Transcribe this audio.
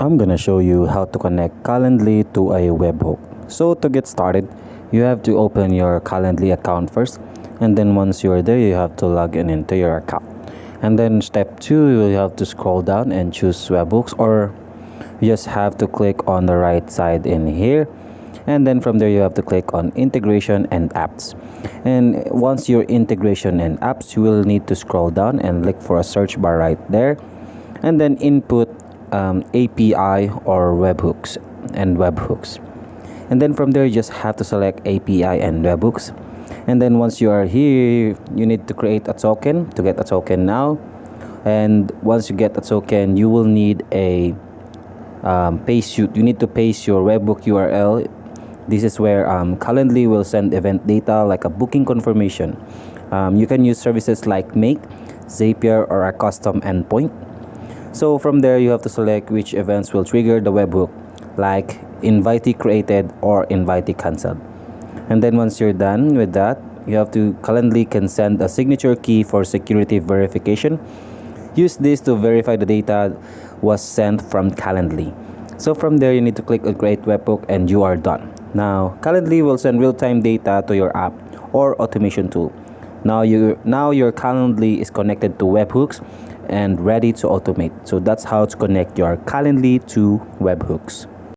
I'm gonna show you how to connect Calendly to a webhook. So to get started, you have to open your Calendly account first, and then once you're there, you have to log in into your account. And then step 2, you have to scroll down and choose webhooks, or you just have to click on the right side in here. And then from there, you have to click on integration and apps. And once you're integration and apps, you will need to scroll down and look for a search bar right there, and then input API or webhooks and webhooks. And then from there, you just have to select API and webhooks. And then once you are here, you need to create a token to get a token now. And once you get a token, you will need a you need to paste your webhook URL. This is where Calendly will send event data like a booking confirmation. You can use services like Make, Zapier, or a custom endpoint. So from there, you have to select which events will trigger the webhook, like invitee created or invitee cancelled. And then once you're done with that, Calendly can send a signature key for security verification. Use this to verify the data was sent from Calendly. So from there, you need to click on create webhook and you are done. Now Calendly will send real-time data to your app or automation tool. Now your Calendly is connected to webhooks and ready to automate. So that's how to connect your Calendly to webhooks.